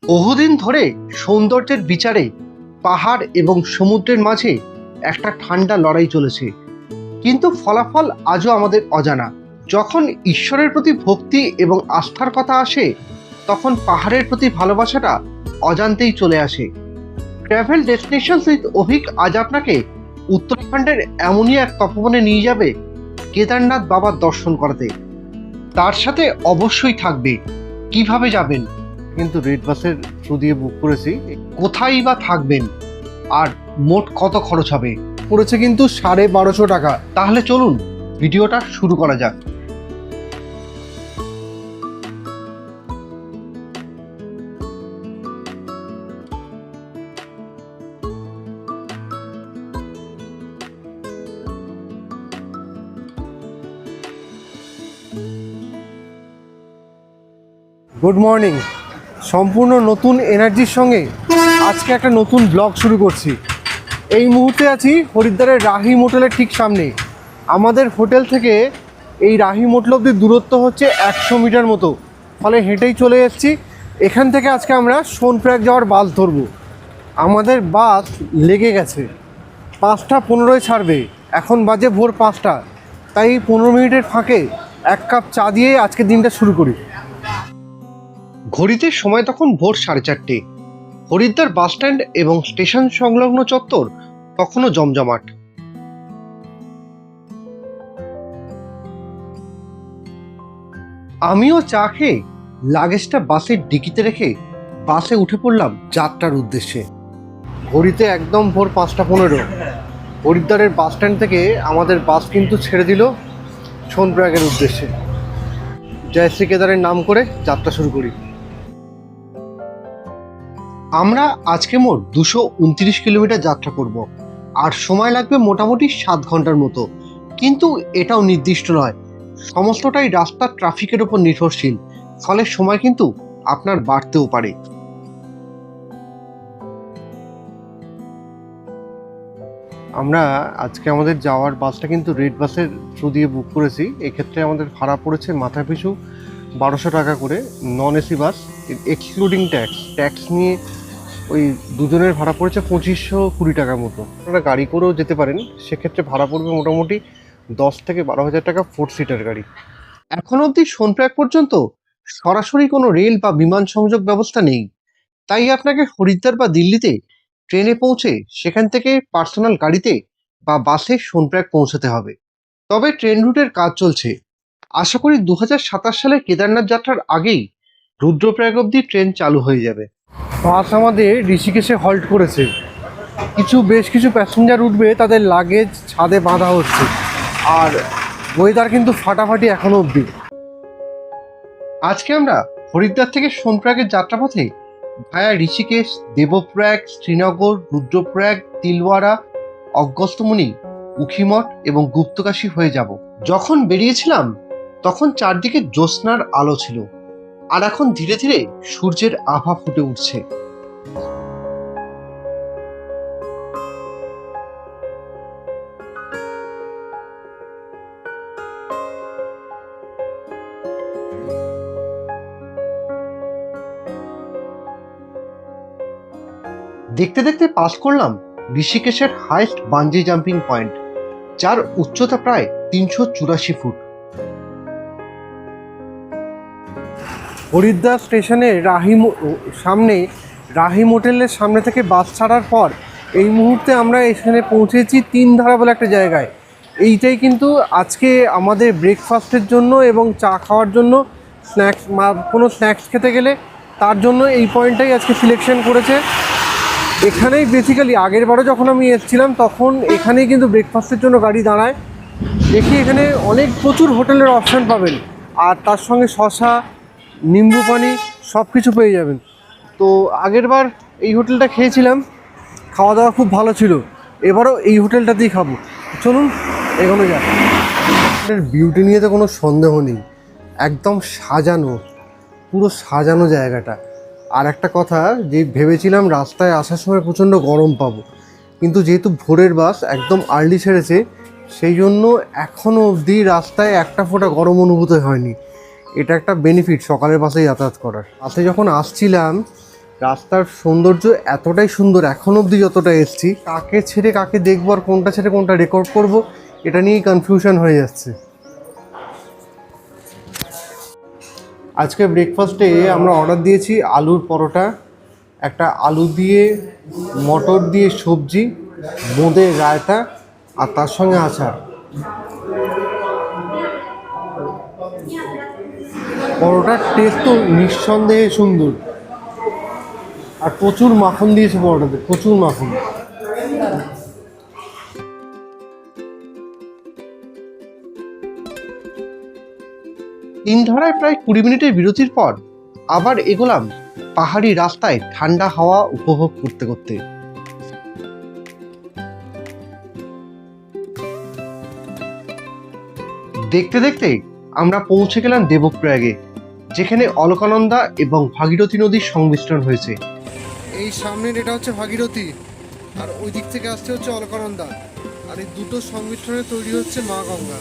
বহুদিন ধরে সৌন্দর্যের বিচারে পাহাড় এবং সমুদ্রের মাঝে একটা ঠান্ডা লড়াই চলেছে, কিন্তু ফলাফল আজও আমাদের অজানা। যখন ঈশ্বরের প্রতি ভক্তি এবং আস্থার কথা আসে, তখন পাহাড়ের প্রতি ভালোবাসাটা অজান্তেই চলে আসে। ট্রাভেল ডেস্টিনেশনস উইথ অভিক আজ আপনাকে উত্তরাখণ্ডের এমনই এক তপবনে নিয়ে যাবে কেদারনাথ বাবার দর্শন করাতে। তার সাথে অবশ্যই থাকবে কিভাবে যাবেন, কিন্তু রেড বাসের থ্রু দিয়ে বুক করেছি, কোথায় বা থাকবেন, আর মোট কত খরচ হবে। পড়েছে কিন্তু 1250 টাকা। তাহলে চলুন ভিডিওটা শুরু করা যাক। Good morning. সম্পূর্ণ নতুন এনার্জির সঙ্গে আজকে একটা নতুন ব্লগ শুরু করছি। এই মুহূর্তে আছি হরিদ্বারের রাহিম হোটেলের ঠিক সামনে। আমাদের হোটেল থেকে এই রাহিম হোটেল অব্দি দূরত্ব হচ্ছে 100 মিটার মতো, ফলে হেঁটেই চলে এসেছি। এখান থেকে আজকে আমরা সোনপ্রয়াগ যাওয়ার বাস ধরবো। আমাদের বাস লেগে গেছে, 5টা 15-এ ছাড়বে। এখন বাজে ভোর 5টা, তাই 15 মিনিটের ফাঁকে 1 কাপ চা দিয়ে আজকে দিনটা শুরু করি। ঘড়িতে সময় তখন ভোর 4:30। হরিদ্বার বাসস্ট্যান্ড এবং স্টেশন সংলগ্ন চত্বর তখনও জমজমাট। আমিও চা খেয়ে লাগেজটা বাসের ডিকিতে রেখে বাসে উঠে পড়লাম যাত্রার উদ্দেশ্যে। ঘড়িতে একদম ভোর 5টা 15। হরিদ্বারের বাসস্ট্যান্ড থেকে আমাদের বাস কিন্তু ছেড়ে দিল সোনপ্রয়াগের উদ্দেশ্যে। জয় শ্রী কেদারের নাম করে যাত্রা শুরু করি। আমরা আজকে মোট 229 কিলোমিটার যাত্রা করব, আর সময় লাগবে মোটামুটি 7 ঘন্টার মতো। কিন্তু এটাও নির্দিষ্ট নয়, সমস্তটাই রাস্তার ট্রাফিকের উপর নির্ভরশীল, ফলে সময় কিন্তু আপনার বাড়তেও পারে। আমরা আজকে আমাদের যাওয়ার বাসটা কিন্তু রেড বাসের থ্রু দিয়ে বুক করেছি। এক্ষেত্রে আমাদের ভাড়া পড়েছে মাথা পিছু 1200 টাকা করে, non AC bus excluding tax নিয়ে ওই দুজনের ভাড়া পড়েছে 2520 টাকার মতো। আপনারা গাড়ি করেও যেতে পারেন, সেক্ষেত্রে ভাড়া পড়বে মোটামুটি 10 থেকে 12 হাজার টাকা 4 সিটার গাড়ি। এখন অবধি সোনপ্রয়াগ পর্যন্ত সরাসরি কোনো রেল বা বিমান সংযোগ ব্যবস্থা নেই, তাই আপনাকে হরিদ্বার বা দিল্লিতে ট্রেনে পৌঁছে সেখান থেকে পার্সোনাল গাড়িতে বা বাসে সোনপ্রয়াগ পৌঁছাতে হবে। তবে ট্রেন রুটের কাজ চলছে। আশা করি 2027 সালে কেদারনাথ যাত্রার আগেই রুদ্রপ্রয়াগ অবধি ট্রেন চালু হয়ে যাবে। বাস আমাদের ঋষিকেশে হল্ট করেছে। বেশ কিছু প্যাসেঞ্জার উঠবে, তাদের লাগেজ ছাদে বাঁধা হচ্ছে, আর ওয়েদার কিন্তু ফাটাফাটি এখনো অবধি। আজকে আমরা হরিদ্বার থেকে সোনপ্রয়াগের যাত্রাপথে ভায়া ঋষিকেশ, দেবপ্রয়াগ, শ্রীনগর, রুদ্রপ্রয়াগ, তিলওয়ারা, অগস্ত্যমুনি, উখিমঠ এবং গুপ্তকাশী হয়ে যাব। যখন বেরিয়েছিলাম তখন চারদিকে জ্যোৎস্নার আলো ছিল, আর এখন ধীরে ধীরে সূর্যের আভা ফুটে উঠছে। দেখতে দেখতে পাস করলাম ঋষিকেশের হাইস্ট বাঞ্জি জাম্পিং পয়েন্ট, যার উচ্চতা প্রায় 384 ফুট। হরিদ্বার স্টেশনে সামনে রাহিম হোটেলের সামনে থেকে বাস ছাড়ার পর এই মুহূর্তে আমরা এখানে পৌঁছেছি 3 ধারা বলে একটা জায়গায়। এইটাই কিন্তু আজকে আমাদের ব্রেকফাস্টের জন্য এবং চা খাওয়ার জন্য, স্ন্যাক্স বা কোনো স্ন্যাক্স খেতে গেলে তার জন্য এই পয়েন্টটাই আজকে সিলেকশন করেছে। এখানেই বেসিক্যালি আগের বারও যখন আমি এসেছিলাম তখন এখানেই কিন্তু ব্রেকফাস্টের জন্য গাড়ি দাঁড়ায়। দেখি এখানে প্রচুর হোটেলের অপশান পাবেন, আর তার সঙ্গে শশা, নিম্বু পানি সব কিছু পেয়ে যাবেন। তো আগের বার এই হোটেলটা খেয়েছিলাম, খাওয়া দাওয়া খুব ভালো ছিল। এবারও এই হোটেলটাতেই খাবো। চলুন এগোনো যাক। হোটেলের বিউটি নিয়ে তো কোনো সন্দেহ নেই, একদম সাজানো, পুরো সাজানো জায়গাটা। আর একটা কথা, যে ভেবেছিলাম রাস্তায় আসার সময় প্রচণ্ড গরম পাবো, কিন্তু যেহেতু ভোরের বাস একদম আর্লি ছেড়েছে, সেই জন্য এখনও অবধি রাস্তায় একটা ফোঁটা গরম অনুভূত হয়নি। এটা একটা বেনিফিট সকালের বাসে যাতায়াত করার। বাসে যখন আসছিলাম রাস্তার সৌন্দর্য এতটাই সুন্দর, এখন অবধি যতটা এসছি, কাকে ছেড়ে কাকে দেখবো আর কোনটা ছেড়ে কোনটা রেকর্ড করব এটা নিয়েই কনফিউশন হয়ে যাচ্ছে। আজকে ব্রেকফাস্টে আমরা অর্ডার দিয়েছি আলুর পরোটা, একটা আলু দিয়ে মটর দিয়ে সবজি, বোঁদের রায়তা আর তার সঙ্গে আচার। পরোটার টেস্ট তো নিঃসন্দেহে সুন্দর, আর প্রচুর মাখন দিয়েছে পরোটাতে, প্রচুর মাখন। ইন্ধারায় প্রায় 20 মিনিটের বিরতির পর আবার এগোলাম পাহাড়ি রাস্তায় ঠান্ডা হাওয়া উপভোগ করতে করতে। দেখতে দেখতে আমরা পৌঁছে গেলাম দেবপ্রয়াগে, যেখানে অলকানন্দা এবং ভাগীরথী নদীর সংমিশ্রণ হয়েছে। এই সামনের এটা হচ্ছে ভাগীরথী, আর ওই দিক থেকে আসছে হচ্ছে অলকানন্দা, আর এই দুটো সংমিশ্রণে তৈরি হচ্ছে মা গঙ্গা।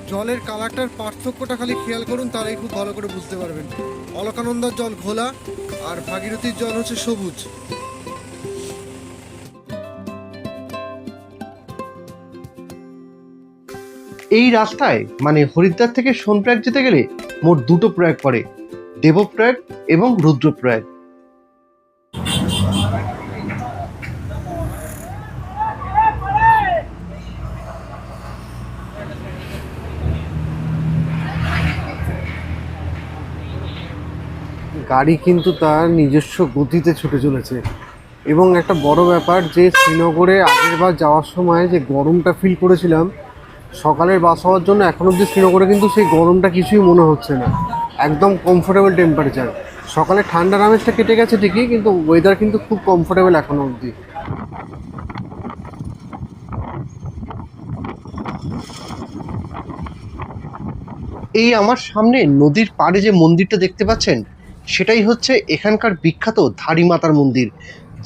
জলের কালারটার পার্থক্যটা খালি খেয়াল করুন, তারাই খুব ভালো করে বুঝতে পারবেন। অলকানন্দার জল ঘোলা আর ভাগীরথীর জল হচ্ছে সবুজ। এই রাস্তায় মানে হরিদ্বার থেকে সোনপ্রয়াগ যেতে গেলে মোট দুটো প্রয়াগ পড়ে, দেবপ্রয়াগ এবং রুদ্রপ্রয়াগ। গাড়ি কিন্তু তার নিজস্ব গতিতে ছুটে চলেছে, এবং একটা বড় ব্যাপার যে শ্রীনগরে আগের বার যাওয়ার সময় যে গরমটা ফিল করেছিলাম সকালের বাস হওয়ার জন্য, এখন অবধি শ্রীনগরে কিন্তু সেই গরমটা কিছুই মনে হচ্ছে না, একদম কমফোর্টেবল টেম্পারেচার। সকালে ঠান্ডার আমেজটা কেটে গেছে ঠিকই, কিন্তু ওয়েদার কিন্তু খুব কমফোর্টেবল এখনো অবধি। এই আমার সামনে নদীর পাড়ে যে মন্দিরটা দেখতে পাচ্ছেন, সেটাই হচ্ছে এখানকার বিখ্যাত ধারী মাতার মন্দির,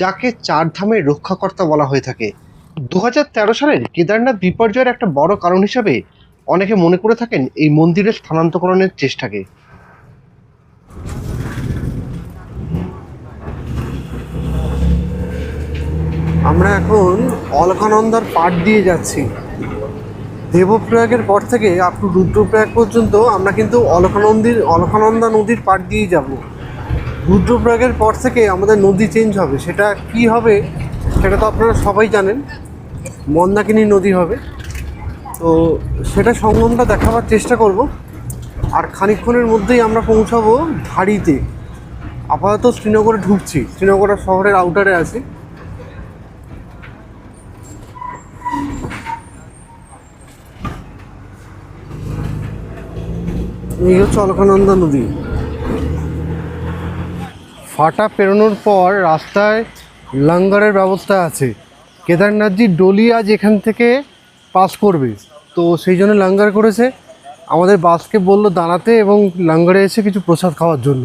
যাকে চার ধামের রক্ষাকর্তা বলা হয়ে থাকে। 2013 সালের কেদারনাথ বিপর্যয়ের একটা বড় কারণ হিসাবে অনেকে মনে করে থাকেন এই মন্দিরের স্থানান্তকরণের চেষ্টাকে। আমরা এখন অলকানন্দার পাড় দিয়ে যাচ্ছি। দেবপ্রয়াগের পর থেকে আপ টু রুদ্রপ্রয়াগ পর্যন্ত আমরা কিন্তু অলকানন্দা নদীর পাড় দিয়েই যাব। রুদ্রপ্রয়াগের পর থেকে আমাদের নদী চেঞ্জ হবে, সেটা কি হবে সেটা তো আপনারা সবাই জানেন, মন্দাকিনী নদী হবে। তো সেটা সঙ্গমটা দেখাবার চেষ্টা করব, আর খানিকক্ষণের মধ্যেই আমরা পৌঁছাবো ধাড়িতে। আপাতত শ্রীনগরে ঢুকছি, শ্রীনগরের শহরের আউটারে আছি। এই হচ্ছে অলকানন্দা নদী। ফাটা পেরোনোর পর রাস্তায় লঙ্গরের ব্যবস্থা আছে। কেদারনাথজি ডলি আজ এখান থেকে পাস করবে, তো সেই জন্য লঙ্গর করেছে। আমাদের বাসকে বললো দাঁড়াতে এবং লঙ্গরে এসে কিছু প্রসাদ খাওয়ার জন্য।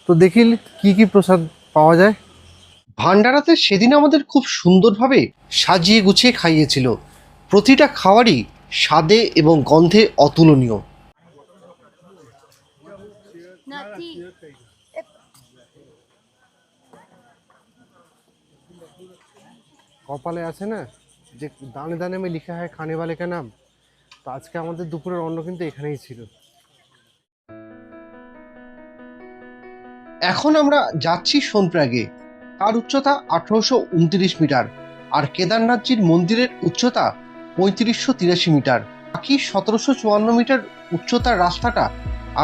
তো দেখি কি কি প্রসাদ পাওয়া যায়। ভান্ডারাতে সেদিন আমাদের খুব সুন্দরভাবে সাজিয়ে গুছিয়ে খাইয়েছিল, প্রতিটা খাবারই স্বাদে এবং গন্ধে অতুলনীয়। কপালে আছে না যে দানে দানে মে লিখা হয় খানে ওয়ালে কা নাম, তো আজকে আমাদের দুপুরের অন্ন কিন্তু এখানেই ছিল। এখন আমরা যাচ্ছি সোনপ্রয়াগে। তার উচ্চতা 1829 মিটার, আর কেদারনাথজির মন্দিরের উচ্চতা 3583 মিটার। বাকি 1754 মিটার উচ্চতার রাস্তাটা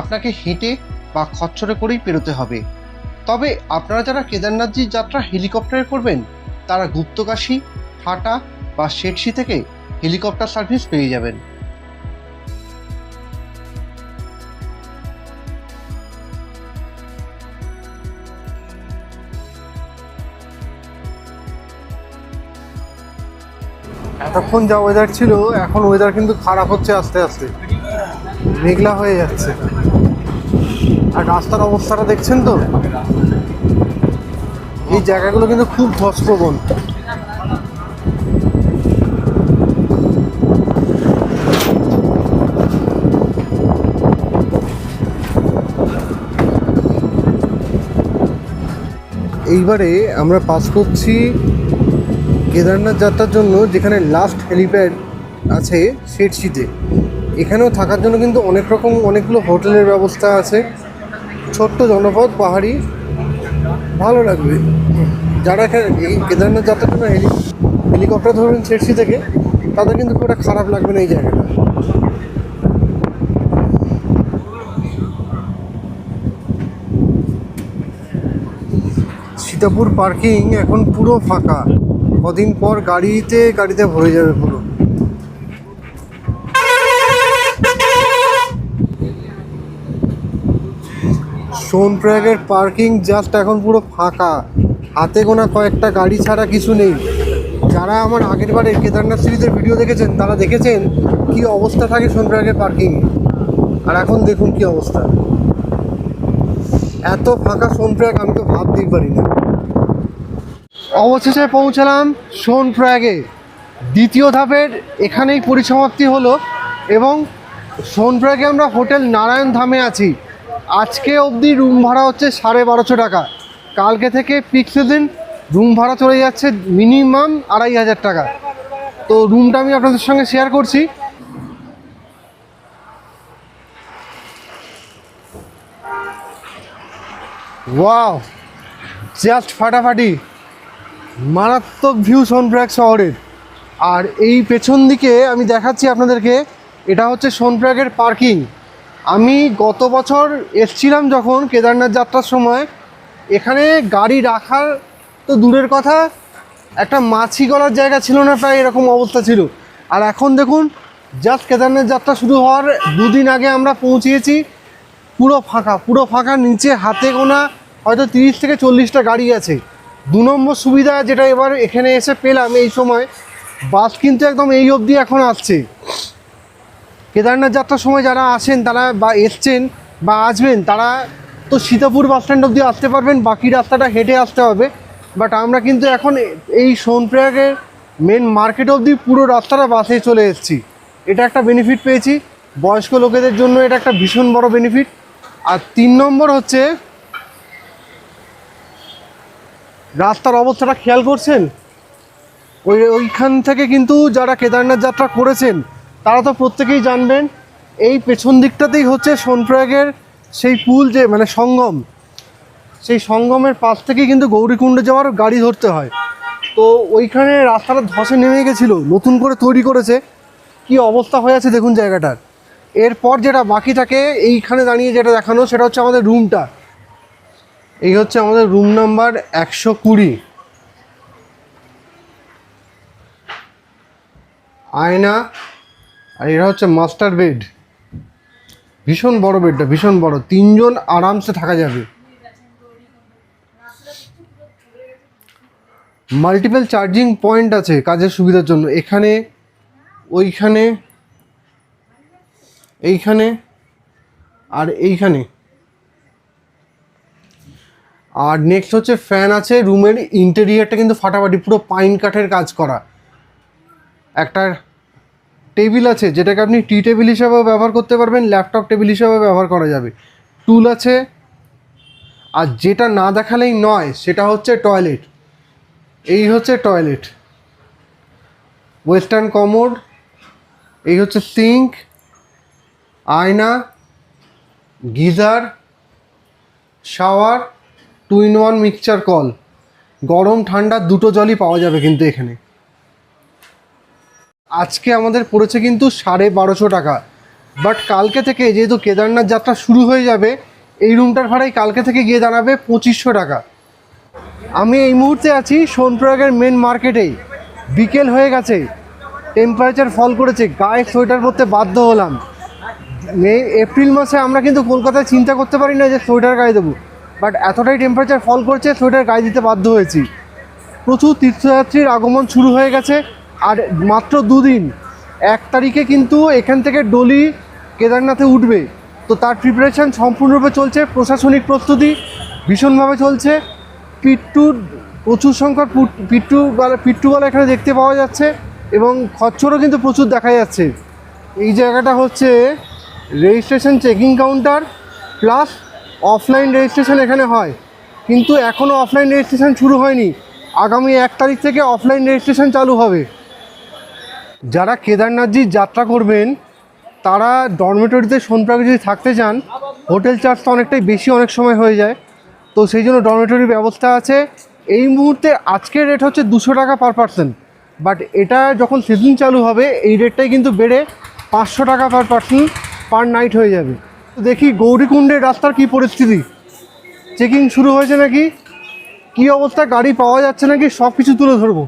আপনাকে হেঁটে বা খচ্চরে করেই পেরোতে হবে। তবে আপনারা যারা কেদারনাথজির যাত্রা হেলিকপ্টারে করবেন, তারা গুপ্তকাশী, হাটা বা শেটসি থেকে হেলিকপ্টার সার্ভিস পেয়ে যাবেন। এতক্ষণ যা ওয়েদার ছিল, এখন ওয়েদার কিন্তু খারাপ হচ্ছে আস্তে আস্তে, মেঘলা হয়ে যাচ্ছে। আর রাস্তার অবস্থাটা দেখছেন তো, এই জায়গাগুলো কিন্তু খুব ধসপ্রবণ। এইবারে আমরা পাস করছি কেদারনাথ যাত্রার জন্য, যেখানে লাস্ট হেলিপ্যাড আছে শেরশিতে। এখানেও থাকার জন্য কিন্তু অনেকগুলো হোটেলের ব্যবস্থা আছে। ছোট্ট জনপদ, পাহাড়ি, ভালো লাগবে। যারা এখানে এই কেদারনাথ যাত্রার জন্য হেলিকপ্টার ধরবেন শেরশি থেকে, তাদের কিন্তু খুব একটা খারাপ লাগবে না এই জায়গাটা। সীতাপুর পার্কিং এখন পুরো ফাঁকা, কদিন পর গাড়িতে ভরে যাবে পুরো। সোনপ্রয়াগের পার্কিং জাস্ট এখন পুরো ফাঁকা, হাতে গোনা কয়েকটা গাড়ি ছাড়া কিছু নেই। যারা আমার আগের বারে কেদারনাথ সিরিজের ভিডিও দেখেছেন তারা দেখেছেন কি অবস্থা থাকে সোনপ্রয়াগের পার্কিংয়ে, আর এখন দেখুন কি অবস্থা। এত ফাঁকা সোনপ্রয়াগ আমি তো ভাবতেই পারি না। অবশেষে পৌঁছালাম সোনপ্রয়াগে। দ্বিতীয় ধাপের এখানেই পরিসমাপ্তি হলো এবং সোনপ্রয়াগে আমরা হোটেল নারায়ণ ধামে আছি। আজকে অবধি রুম ভাড়া হচ্ছে 1250 টাকা। কালকে থেকে পিক সিজন রুম ভাড়া চলে যাচ্ছে মিনিমাম 2500 টাকা। তো রুমটা আমি আপনাদের সঙ্গে শেয়ার করছি। ওয়াও, জাস্ট ফাটাফাটি, মারাত্মক ভিউ সোনপ্রয়াগ শহরের। আর এই পেছন দিকে আমি দেখাচ্ছি আপনাদেরকে, এটা হচ্ছে সোনপ্রয়াগের পার্কিং। আমি গত বছর এসছিলাম যখন কেদারনাথ যাত্রার সময়, এখানে গাড়ি রাখার তো দূরের কথা, একটা মাছি গলার জায়গা ছিল না, প্রায় এরকম অবস্থা ছিল। আর এখন দেখুন, জাস্ট কেদারনাথ যাত্রা শুরু হওয়ার 2 দিন আগে আমরা পৌঁছিয়েছি, পুরো ফাঁকা। নিচে হাতে গোনা হয়তো 30 থেকে 40টা গাড়ি আছে। 2 নম্বর সুবিধা যেটা এবার এখানে এসে পেলাম, এই সময় বাস কিন্তু একদম এই অবধি এখন আসছে। কেদারনাথ যাত্রার সময় যারা আসেন, তারা বা এসছেন বা আসবেন, তারা তো সীতাপুর বাস স্ট্যান্ড অবধি আসতে পারবেন, বাকি রাস্তাটা হেঁটে আসতে হবে। বাট আমরা কিন্তু এখন এই সোনপ্রয়াগের মেন মার্কেট অবধি পুরো রাস্তাটা বাসে চলে এসেছি। এটা একটা বেনিফিট পেয়েছি, বয়স্ক লোকেদের জন্য এটা একটা ভীষণ বড় বেনিফিট। আর 3 নম্বর হচ্ছে রাস্তার অবস্থাটা খেয়াল করছেন। ওইখান থেকে কিন্তু যারা কেদারনাথ যাত্রা করেছেন তারা তো প্রত্যেকেই জানবেন, এই পেছন দিকটাতেই হচ্ছে সোনপ্রয়াগের সেই পুল, যে মানে সঙ্গম, সেই সঙ্গমের পাশ থেকেই কিন্তু গৌরীকুণ্ডে যাওয়ার গাড়ি ধরতে হয়। তো ওইখানে রাস্তাটা ধসে নেমে গেছিলো, নতুন করে তৈরি করেছে। কি অবস্থা হয়ে আছে দেখুন জায়গাটার। এরপর যেটা বাকি থাকে এইখানে দাঁড়িয়ে যেটা দেখানো, সেটা হচ্ছে আমাদের রুমটা। এই হচ্ছে আমাদের রুম নাম্বার 120। আয়না, আর এটা হচ্ছে মাস্টার বেড। ভীষণ বড় বেডটা, ভীষণ বড়, 3 জন আরামসে থাকা যাবে। মাল্টিপল চার্জিং পয়েন্ট আছে কাজের সুবিধার জন্য, এখানে, ওইখানে, এইখানে আর এইখানে। আর নেক্সট হচ্ছে ফ্যান আছে। রুমের ইন্টেরিয়ারটা কিন্তু ফাটাফাটি, পুরো পাইন কাঠের কাজ করা। একটা টেবিল আছে যেটাকে আপনি টি টেবিল হিসাবেও ব্যবহার করতে পারবেন, ল্যাপটপ টেবিল হিসাবেও ব্যবহার করা যাবে। টুল আছে। আর যেটা না দেখালেই নয় সেটা হচ্ছে টয়লেট। এই হচ্ছে টয়লেট, ওয়েস্টার্ন কমোড, এই হচ্ছে সিঙ্ক, আয়না, geyser, shower, 2-in-1 mixture call. গরম ঠান্ডা দুটো জলই পাওয়া যাবে কিন্তু এখানে। আজকে আমাদের পড়েছে কিন্তু 1250 টাকা। বাট কালকে থেকে যেহেতু কেদারনাথ যাত্রা শুরু হয়ে যাবে, এই রুমটার ভাড়াই কালকে থেকে গিয়ে দাঁড়াবে 2500 টাকা। আমি এই মুহূর্তে আছি সোনপ্রয়াগের মেন মার্কেটেই। বিকেল হয়ে গেছে, টেম্পারেচার ফল করেছে, গায়ে সোয়েটার পরতে বাধ্য হলাম। এপ্রিল মাসে আমরা কিন্তু কলকাতায় চিন্তা করতে পারি না যে সোয়েটার গায়ে দেবো, বাট এতটাই টেম্পারেচার ফল করছে, সোয়েটার গায়ে দিতে বাধ্য হয়েছি। প্রচুর তীর্থযাত্রীর আগমন শুরু হয়ে গেছে। আর মাত্র 2 দিন, 1 তারিখে কিন্তু এখান থেকে ডলি কেদারনাথে উঠবে। তো তার প্রিপারেশান সম্পূর্ণরূপে চলছে, প্রশাসনিক প্রস্তুতি ভীষণভাবে চলছে। প্রচুর সংখ্যক পিট্টুবালা এখানে দেখতে পাওয়া যাচ্ছে এবং খচ্চরও কিন্তু প্রচুর দেখা যাচ্ছে। এই জায়গাটা হচ্ছে registration checking counter plus offline registration এখানে হয়। কিন্তু এখনও অফলাইন রেজিস্ট্রেশন শুরু হয়নি। আগামী 1 তারিখ থেকে অফলাইন রেজিস্ট্রেশন চালু হবে। যারা কেদারনাথজির যাত্রা করবেন তারা ডরমেটরিতে সোনপ্রয়াগে যদি থাকতে চান, হোটেল চার্জটা অনেকটাই বেশি অনেক সময় হয়ে যায়, তো সেই জন্য ডরমেটরির ব্যবস্থা আছে। এই মুহূর্তে আজকের রেট হচ্ছে 200 টাকা পার পারসন, বাট এটা যখন সিজন চালু হবে এই রেটটাই কিন্তু বেড়ে 500 টাকা পার পারসন পার নাইট হয়ে যাবে। তো দেখি গৌরীকুণ্ডের রাস্তার কি পরিস্থিতি, চেকিং শুরু হয়েছে নাকি, কি অবস্থা, গাড়ি পাওয়া যাচ্ছে নাকি, সব কিছু তুলে ধরবো।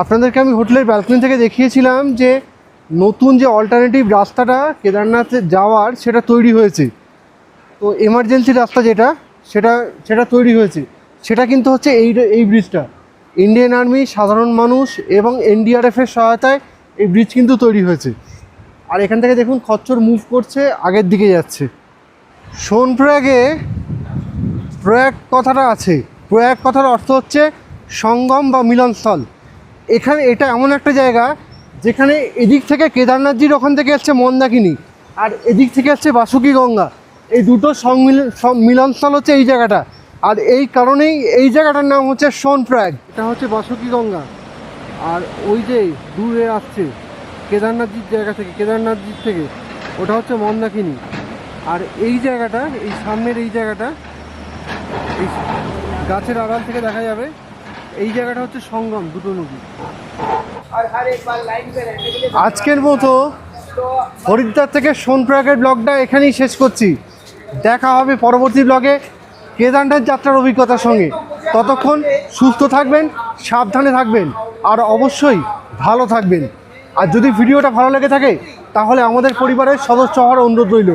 আপনাদেরকে আমি হোটেলের ব্যালকনি থেকে দেখিয়েছিলাম যে নতুন যে অল্টারনেটিভ রাস্তাটা কেদারনাথে যাওয়ার সেটা তৈরি হয়েছে। তো এমার্জেন্সি রাস্তা যেটা সেটা তৈরি হয়েছে, সেটা কিন্তু হচ্ছে এই ব্রিজটা। ইন্ডিয়ান আর্মি, সাধারণ মানুষ এবং এনডিআরএফের সহায়তায় এই ব্রিজ কিন্তু তৈরি হয়েছে। আর এখান থেকে দেখুন খচ্চর মুভ করছে, আগের দিকে যাচ্ছে। সোনপ্রয়াগে প্রয়াগ কথাটা আছে, প্রয়াগ কথার অর্থ হচ্ছে সঙ্গম বা মিলনস্থল। এখানে এটা এমন একটা জায়গা যেখানে এদিক থেকে কেদারনাথজির ওখান থেকে আসছে মন্দাকিনী, আর এদিক থেকে আসছে বাসুকি গঙ্গা। এই দুটো মিলনস্থল হচ্ছে এই জায়গাটা, আর এই কারণেই এই জায়গাটার নাম হচ্ছে সোনপ্রয়াগ। এটা হচ্ছে বাসুকি গঙ্গা, আর ওই যে দূরে আসছে কেদারনাথজির জায়গা থেকে, কেদারনাথজির থেকে ওটা হচ্ছে মন্দাকিনী। আর এই জায়গাটা, এই সামনের এই জায়গাটা, এই গাছের আড়াল থেকে দেখা যাবে, এই জায়গাটা হচ্ছে সঙ্গম দুটো নদী। আজকের মতো হরিদ্বার থেকে সোনপ্রয়াগের ব্লগটা এখানেই শেষ করছি। দেখা হবে পরবর্তী ব্লগে কেদারনাথ যাত্রার অভিজ্ঞতার সঙ্গে। ততক্ষণ সুস্থ থাকবেন, সাবধানে থাকবেন, আর অবশ্যই ভালো থাকবেন। আর যদি ভিডিওটা ভালো লেগে থাকে তাহলে আমাদের পরিবারের সদস্য হওয়ার অনুরোধ রইল।